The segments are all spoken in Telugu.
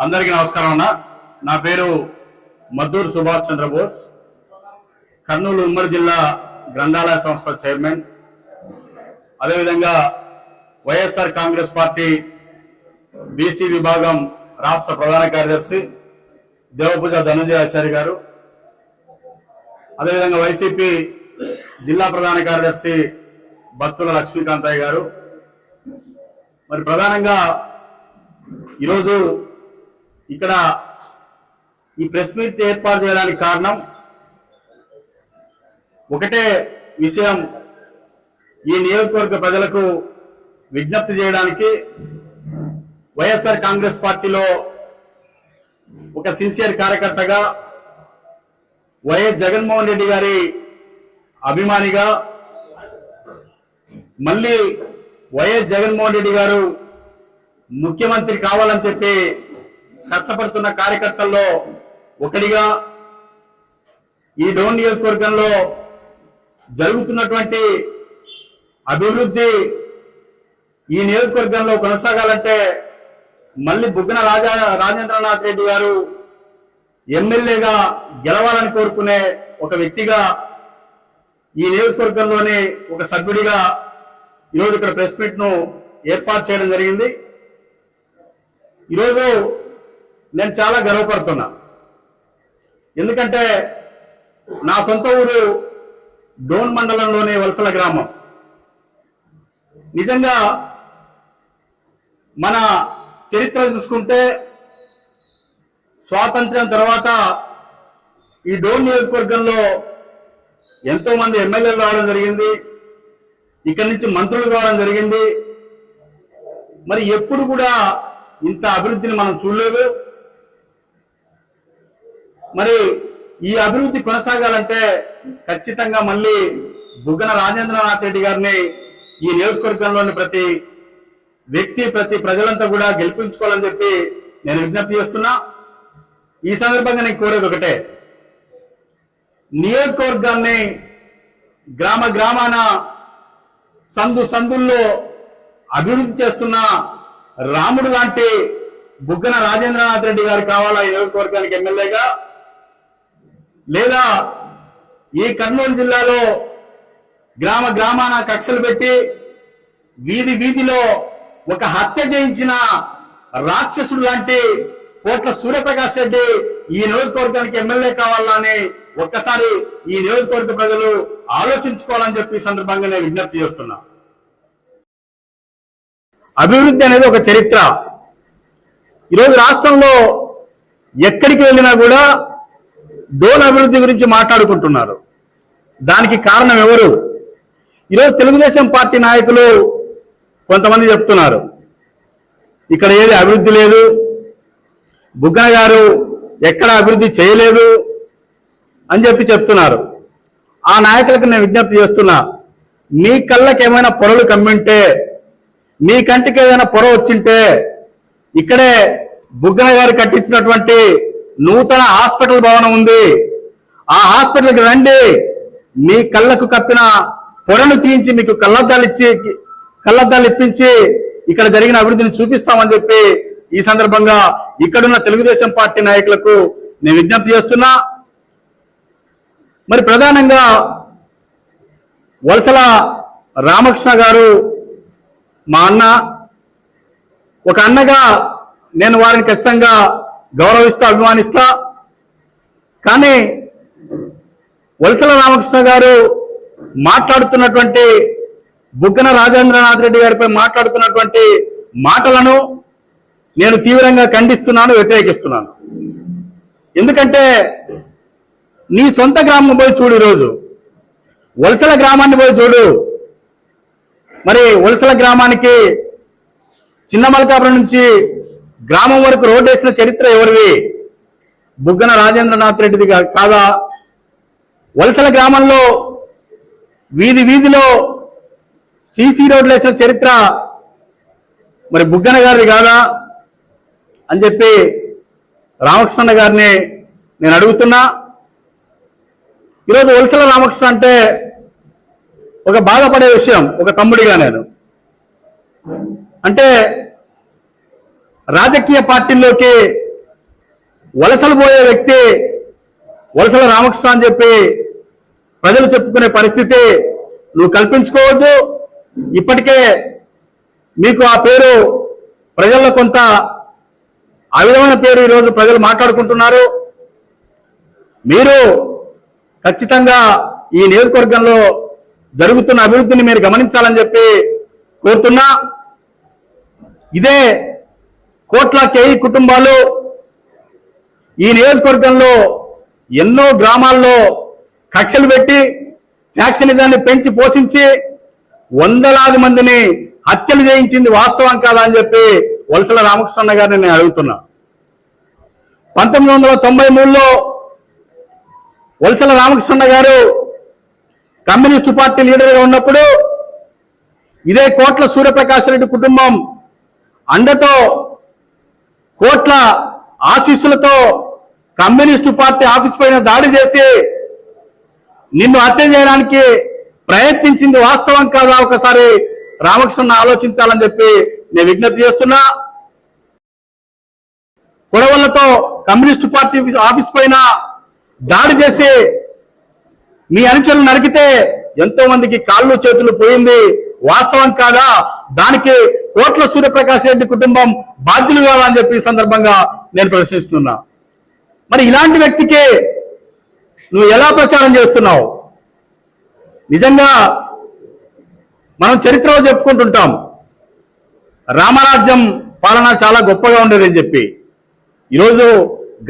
అందరికీ నమస్కారం అన్న. నా పేరు మద్దూరు సుభాష్ చంద్రబోస్, కర్నూలు ఉమ్మడి జిల్లా గ్రంథాలయ సంస్థ చైర్మన్, అదేవిధంగా వైఎస్ఆర్ కాంగ్రెస్ పార్టీ బీసీ విభాగం రాష్ట్ర ప్రధాన కార్యదర్శి దేవపూజ ధనంజయాచారి గారు, అదేవిధంగా వైసీపీ జిల్లా ప్రధాన కార్యదర్శి బత్తుల లక్ష్మీకాంతయ్య గారు. మరి ప్రధానంగా ఈరోజు ఇక్కడ ఈ ప్రెస్ మీట్ ఏర్పాటు చేయడానికి కారణం ఒకటే విషయం, ఈ నియోజకవర్గ ప్రజలకు విజ్ఞప్తి చేయడానికి. వైఎస్ఆర్ కాంగ్రెస్ పార్టీలో ఒక సిన్సియర్ కార్యకర్తగా, వైఎస్ జగన్మోహన్ రెడ్డి గారి అభిమానిగా, మళ్ళీ వైఎస్ జగన్మోహన్ రెడ్డి గారు ముఖ్యమంత్రి కావాలని చెప్పి కష్టపడుతున్న కార్యకర్తల్లో ఒకటిగా ఈ డోన్ నియోజకవర్గంలో జరుగుతున్నటువంటి అభివృద్ధి ఈ నియోజకవర్గంలో కొనసాగాలంటే మళ్ళీ బుగ్గన రాజేంద్రనాథ్ రెడ్డి గారు ఎమ్మెల్యేగా గెలవాలని కోరుకునే ఒక వ్యక్తిగా, ఈ నియోజకవర్గంలోని ఒక సభ్యుడిగా ఈరోజు ఇక్కడ ప్రెస్ మీట్ ను ఏర్పాటు చేయడం జరిగింది. ఈరోజు నేను చాలా గర్వపడుతున్నా, ఎందుకంటే నా సొంత ఊరు డోన్ మండలంలోని వలసల గ్రామం. నిజంగా మన చరిత్ర చూసుకుంటే స్వాతంత్ర్యం తర్వాత ఈ డోన్ నియోజకవర్గంలో ఎంతో మంది ఎమ్మెల్యేలు రావడం జరిగింది, ఇక్కడి నుంచి మంత్రులు కావడం జరిగింది. మరి ఎప్పుడు కూడా ఇంత అభివృద్ధిని మనం చూడలేదు. మరి ఈ అభివృద్ధి కొనసాగాలంటే ఖచ్చితంగా మళ్ళీ బుగ్గన రాజేంద్రనాథ్ రెడ్డి గారిని ఈ నియోజకవర్గంలోని ప్రతి వ్యక్తి, ప్రతి ప్రజలంతా కూడా గెలిపించుకోవాలని చెప్పి నేను విజ్ఞప్తి చేస్తున్నా. ఈ సందర్భంగా నేను కోరేది ఒకటే, నియోజకవర్గాన్ని గ్రామ గ్రామాన సందుల్లో అభివృద్ధి చేస్తున్న రాముడు లాంటి బుగ్గన రాజేంద్రనాథ్ రెడ్డి గారు కావాలా ఈ నియోజకవర్గానికి ఎమ్మెల్యేగా, లేదా ఈ కర్నూలు జిల్లాలో గ్రామ గ్రామాన కక్షలు పెట్టి వీధి వీధిలో ఒక హత్య చేయించిన రాక్షసుడు లాంటి కోట్ల సూర్యప్రకాష్ రెడ్డి ఈ నియోజకవర్గానికి ఎమ్మెల్యే కావాలని ఒక్కసారి ఈ నియోజకవర్గ ప్రజలు ఆలోచించుకోవాలని చెప్పి సందర్భంగా నేను విజ్ఞప్తి చేస్తున్నా. అభివృద్ధి అనేది ఒక చరిత్ర. ఈరోజు రాష్ట్రంలో ఎక్కడికి వెళ్ళినా కూడా డోన్ అభివృద్ధి గురించి మాట్లాడుకుంటున్నారు. దానికి కారణం ఎవరు? ఈరోజు తెలుగుదేశం పార్టీ నాయకులు కొంతమంది చెప్తున్నారు, ఇక్కడ ఏది అభివృద్ధి లేదు, బుగ్గన గారు ఎక్కడ అభివృద్ధి చేయలేదు అని చెప్పి చెప్తున్నారు. ఆ నాయకులకు నేను విజ్ఞప్తి చేస్తున్నా, మీ కళ్ళకి ఏమైనా పొరలు కమ్మింటే, మీ కంటికి ఏదైనా పొర వచ్చింటే, ఇక్కడే బుగ్గన గారు కట్టించినటువంటి నూతన హాస్పిటల్ భవనం ఉంది, ఆ హాస్పిటల్కి రండి, మీ కళ్ళకు కప్పిన పొరను తీయించి మీకు కళ్ళద్దాలు ఇప్పించి ఇక్కడ జరిగిన అభివృద్ధిని చూపిస్తామని చెప్పి ఈ సందర్భంగా ఇక్కడున్న తెలుగుదేశం పార్టీ నాయకులకు నేను విజ్ఞప్తి చేస్తున్నా. మరి ప్రధానంగా వలసల రామకృష్ణ గారు మా అన్న, ఒక అన్నగా నేను వారిని ఖచ్చితంగా గౌరవిస్తా, అభిమానిస్తా. కానీ వలసల రామకృష్ణ గారు మాట్లాడుతున్నటువంటి బుగ్గన రాజేంద్రనాథ్ రెడ్డి గారిపై మాట్లాడుతున్నటువంటి మాటలను నేను తీవ్రంగా ఖండిస్తున్నాను, వ్యతిరేకిస్తున్నాను. ఎందుకంటే నీ సొంత గ్రామం పోయి చూడు, ఈరోజు వలసల గ్రామాన్ని పోయి చూడు. మరి వలసల గ్రామానికి చిన్న మల్కాపురం నుంచి గ్రామం వరకు రోడ్డు వేసిన చరిత్ర ఎవరిది? బుగ్గన రాజేంద్రనాథ్ రెడ్డిది కాదా? వలసల గ్రామంలో వీధి వీధిలో సీసీ రోడ్లు వేసిన చరిత్ర మరి బుగ్గన గారిది కాదా అని చెప్పి రామకృష్ణ గారిని నేను అడుగుతున్నా. ఈరోజు వలసల రామకృష్ణ అంటే ఒక బాధపడే విషయం, ఒక తమ్ముడిగా నేను. అంటే రాజకీయ పార్టీల్లోకి వలసలు పోయే వ్యక్తి వలసల రామకృష్ణ అని చెప్పి ప్రజలు చెప్పుకునే పరిస్థితి నువ్వు కల్పించుకోవద్దు. ఇప్పటికే మీకు ఆ పేరు ప్రజల్లో కొంత ఆ విధమైన పేరు ఈరోజు ప్రజలు మాట్లాడుకుంటున్నారు. మీరు ఖచ్చితంగా ఈ నియోజకవర్గంలో జరుగుతున్న అభివృద్ధిని మీరు గమనించాలని చెప్పి కోరుతున్నా. ఇదే కోట్ల కేఈ కుటుంబాలు ఈ నియోజకవర్గంలో ఎన్నో గ్రామాల్లో కక్షలు పెట్టి ఫ్యాక్షనిజాన్ని పెంచి పోషించి వందలాది మందిని హత్యలు చేయించింది వాస్తవం కాదా అని చెప్పి వలసల రామకృష్ణ గారిని నేను అడుగుతున్నా. 1993లో వలసల రామకృష్ణ గారు కమ్యూనిస్టు పార్టీ లీడర్గా ఉన్నప్పుడు ఇదే కోట్ల సూర్యప్రకాష్ రెడ్డి కుటుంబం అండతో కోట్ల ఆశీస్సులతో కమ్యూనిస్టు పార్టీ ఆఫీస్ పైన దాడి చేసి నిన్ను హత్య చేయడానికి ప్రయత్నించింది వాస్తవం కాదా ఒకసారి రామకృష్ణ ఆలోచించాలని చెప్పి నేను విజ్ఞప్తి చేస్తున్నా. గొడవలతో కమ్యూనిస్టు పార్టీ ఆఫీస్ పైన దాడి చేసి మీ అనుచరులు నరికితే ఎంతో మందికి కాళ్ళు చేతులు పోయింది వాస్తవం కాదా? దానికి కోట్ల సూర్యప్రకాష్ రెడ్డి కుటుంబం బాధ్యులు కావాలని చెప్పి సందర్భంగా నేను ప్రశ్నిస్తున్నా. మరి ఇలాంటి వ్యక్తికి నువ్వు ఎలా ప్రచారం చేస్తున్నావు? నిజంగా మనం చరిత్రలో చెప్పుకుంటుంటాం రామరాజ్యం పాలన చాలా గొప్పగా ఉండేదని చెప్పి. ఈరోజు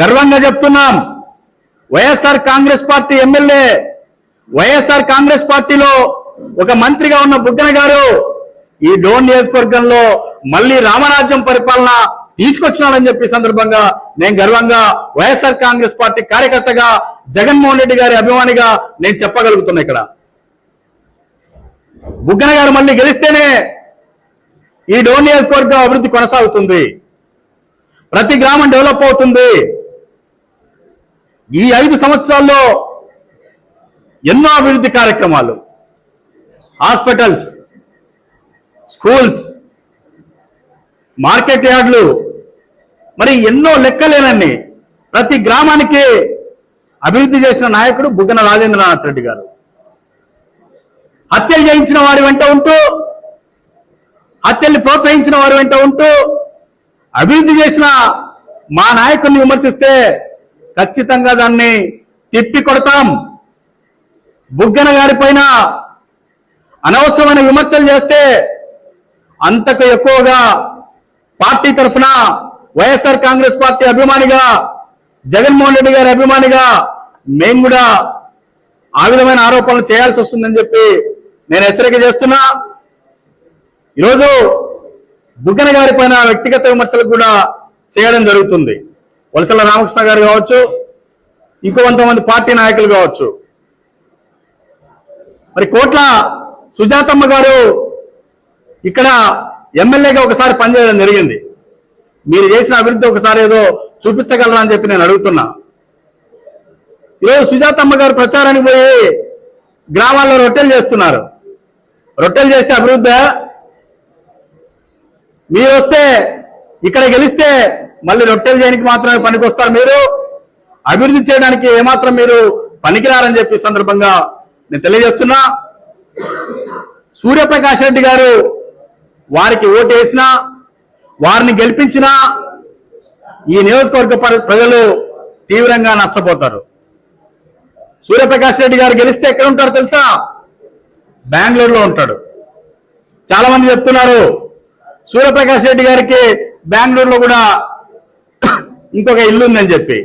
గర్వంగా చెప్తున్నాం, వైఎస్ఆర్ కాంగ్రెస్ పార్టీ ఎమ్మెల్యే, వైఎస్ఆర్ కాంగ్రెస్ పార్టీలో ఒక మంత్రిగా ఉన్న బుగ్గన గారు ఈ డోన్ నియోజకవర్గంలో మళ్ళీ రామరాజ్యం పరిపాలన తీసుకొచ్చినాడని చెప్పి సందర్భంగా నేను గర్వంగా వైఎస్ఆర్ కాంగ్రెస్ పార్టీ కార్యకర్తగా జగన్మోహన్ రెడ్డి గారి అభిమానిగా నేను చెప్పగలుగుతున్నా. ఇక్కడ బుగ్గన గారు మళ్ళీ గెలిస్తేనే ఈ డోన్ నియోజకవర్గం అభివృద్ధి కొనసాగుతుంది, ప్రతి గ్రామం డెవలప్ అవుతుంది. ఈ 5 సంవత్సరాల్లో ఎన్నో అభివృద్ధి కార్యక్రమాలు, హాస్పిటల్స్, స్కూల్స్, మార్కెట్ యార్డులు, మరి ఎన్నో లెక్కలేనన్ని ప్రతి గ్రామానికి అభివృద్ధి చేసిన నాయకుడు బుగ్గన రాజేంద్రనాథ్ రెడ్డి గారు. హత్యలు చేయించిన వారి వెంట ఉంటూ, హత్యల్ని ప్రోత్సహించిన వారి వెంట ఉంటూ అభివృద్ధి చేసిన మా నాయకుడిని విమర్శిస్తే ఖచ్చితంగా దాన్ని తిప్పి కొడతాం. బుగ్గన గారి పైన అనవసరమైన విమర్శలు చేస్తే అంతకు ఎక్కువగా పార్టీ తరఫున వైఎస్ఆర్ కాంగ్రెస్ పార్టీ అభిమానిగా, జగన్మోహన్ రెడ్డి గారి అభిమానిగా మేము కూడా ఆ విధమైన ఆరోపణలు చేయాల్సి వస్తుందని చెప్పి నేను హెచ్చరిక చేస్తున్నా. ఈరోజు బుగ్గన గారి పైన వ్యక్తిగత విమర్శలు కూడా చేయడం జరుగుతుంది. వలసల రామకృష్ణ గారు కావచ్చు, ఇంకో కొంతమంది పార్టీ నాయకులు కావచ్చు. మరి కోట్ల సుజాతమ్మ గారు ఇక్కడ ఎమ్మెల్యేగా ఒకసారి పనిచేయడం జరిగింది. మీరు చేసిన అభివృద్ధి ఒకసారి ఏదో చూపించగలరా అని చెప్పి నేను అడుగుతున్నా. ఈరోజు సుజాతమ్మ గారు ప్రచారానికి పోయి గ్రామాల్లో రొట్టెలు చేస్తున్నారు. రొట్టెలు చేస్తే అభివృద్ధి? మీరు వస్తే ఇక్కడ గెలిస్తే మళ్ళీ రొట్టెలు చేయడానికి మాత్రమే పనికొస్తారు, మీరు అభివృద్ధి చేయడానికి ఏమాత్రం మీరు పనికిరారని చెప్పి సందర్భంగా నేను తెలియజేస్తున్నా. సూర్యప్రకాష్ రెడ్డి గారు వారికి ఓటు వేసినా, వారిని గెలిపించినా ఈ నియోజకవర్గ ప్రజలు తీవ్రంగా నష్టపోతారు. సూర్యప్రకాష్ రెడ్డి గారు గెలిస్తే ఎక్కడ ఉంటారు తెలుసా? బెంగళూరులో ఉంటాడు. చాలా మంది చెప్తున్నారు సూర్యప్రకాష్ రెడ్డి గారికి బెంగళూరులో కూడా ఇంకొక ఇల్లు ఉందని చెప్పి.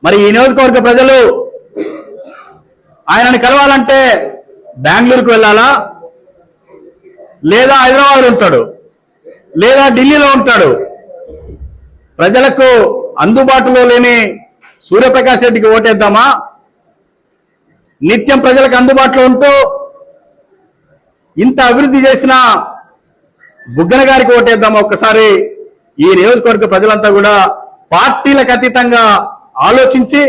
మరి ఈ నియోజకవర్గ ప్రజలు ఆయనని కలవాలంటే బెంగళూరుకు వెళ్ళాలా, లేదా హైదరాబాద్లో ఉంటాడు, లేదా ఢిల్లీలో ఉంటాడు. ప్రజలకు అందుబాటులో లేని సూర్యప్రకాష్ రెడ్డికి ఓటేద్దామా? నిత్యం ప్రజలకు అందుబాటులో ఉంటూ ఇంత అభివృద్ధి చేసిన బుగ్గన గారికి ఓటేద్దామా? ఒక్కసారి ఈ నియోజకవర్గ ప్రజలంతా కూడా పార్టీలకు అతీతంగా ఆలోచించి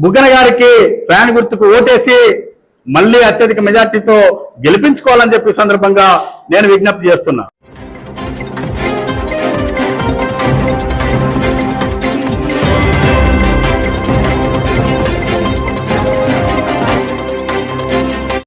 బుగ్గన గారికి ఫ్యాన్ గుర్తుకు ఓటేసి మళ్ళీ అత్యధిక మెజార్టీతో గెలిపించుకోవాలని చెప్పి సందర్భంగా నేను విజ్ఞప్తి చేస్తున్నా.